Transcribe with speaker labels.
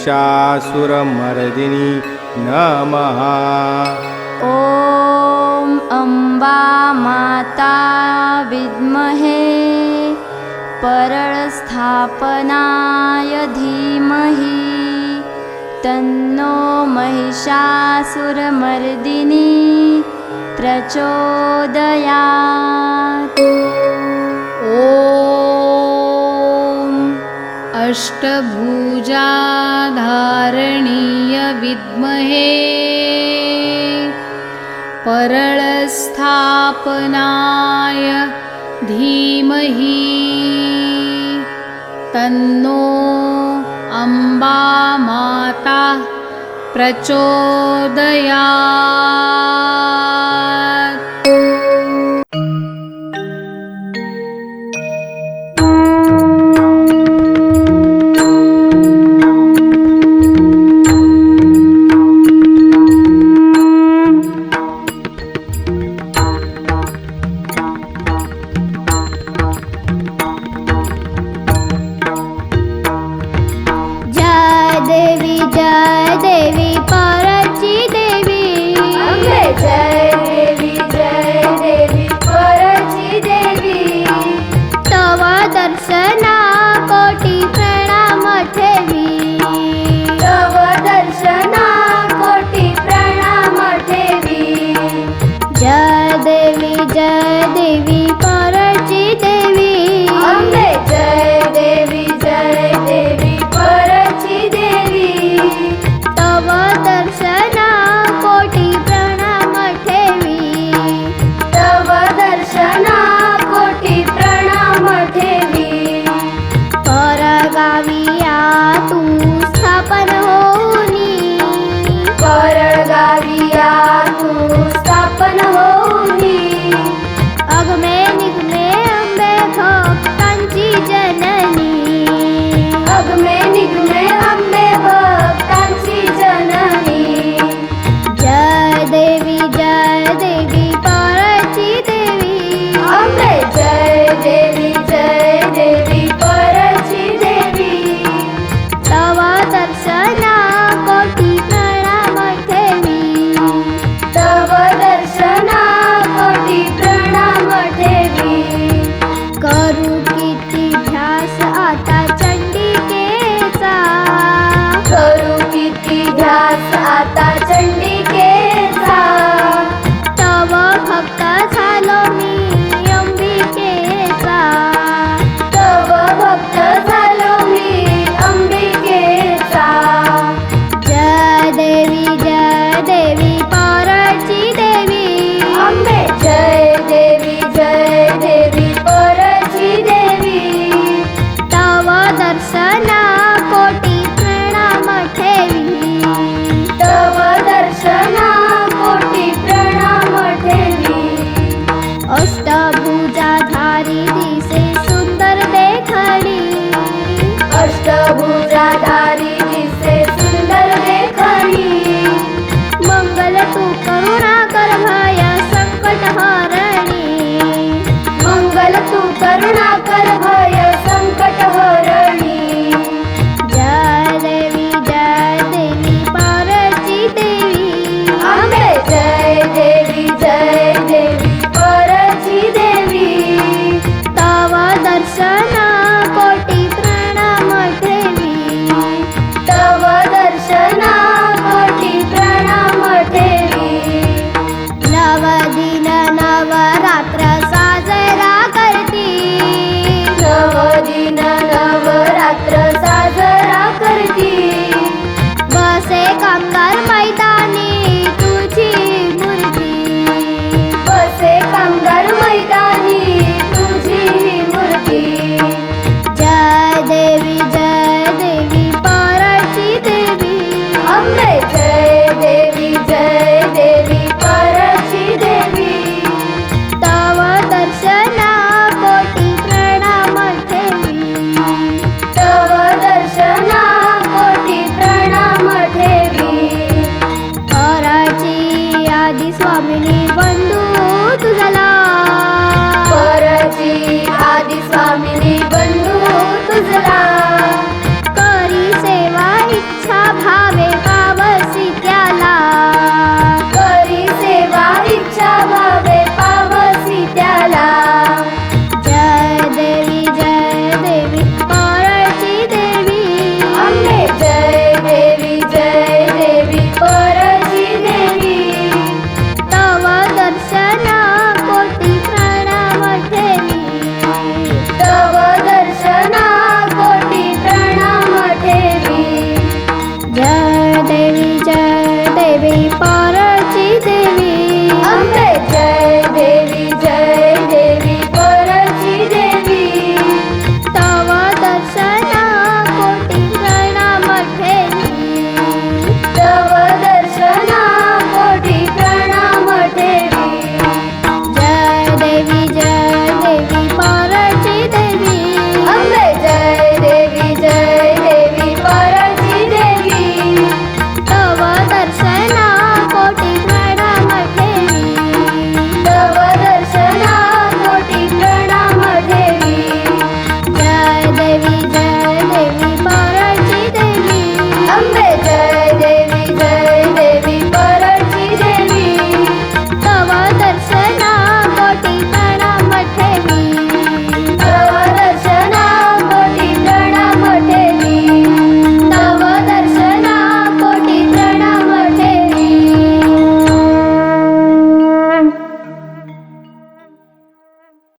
Speaker 1: महिषासुरमर्दिनी नमः।
Speaker 2: ॐ अम्बा माता विद्महे परळस्थापनाय धीमहि तन्नो महिषासुरमर्दिनी प्रचोदयात्।
Speaker 3: ॐ अष्टभुजाधारणीय विद्महे परळस्थापनाय धीमहि तन्नो अम्बा माता प्रचोदयात्।
Speaker 4: जय देवी परची देवी, जय देवी परची देवी, तव दर्शना कोटी प्रणाम ठेवी, तव दर्शना कोटी प्रणाम ठेवी। जय देवी परची देवी, जय देवी परची देवी, तव दर्शना कोटी प्रणाम ठेवी, तव दर्शना कोटी प्रणाम ठेवी। परगाविया तू स्थापन होऊनी, परगाविया तू स्थापन होऊनी, अगमे निगमे अंबे भक्तांची जननी, अगमे निगमे अंबे भक्तांची जननी। जय देवी परची देवी, जय देवी परची देवी, तव दर्शना कोटी प्रणाम ठेवी, तव दर्शना कोटी प्रणाम ठेवी। करू किती ध्यास आता चंडिकेचा, करू किती ध्यास आता चंडिकेचा, तव भक्त झालो मी अंबिकेचा, तव भक्त झालो मी अंबिकेचा। जय देवी परची देवी, जय देवी परची देवी, तव दर्शना कोटी प्रणाम ठेवी, तव दर्शना कोटी प्रणाम ठेवी। अष्टभुजाधारी दिसे सुंदर देखणी, अष्टभुजाधारी दिसे सुंदर देखणी, मंगल तू करुणाकर भय संकट हरणी, मंगल तू करुणाकर भय संकट हरणी। जय देवी परची देवी, जय देवी परची देवी, तव दर्शना कोटी प्रणाम ठेवी, तव दर्शना कोटी प्रणाम ठेवी। नवदिन नवरात्र साजरा करती, नवदिन नवरात्र साजरा करती, बसे कामगार मैदान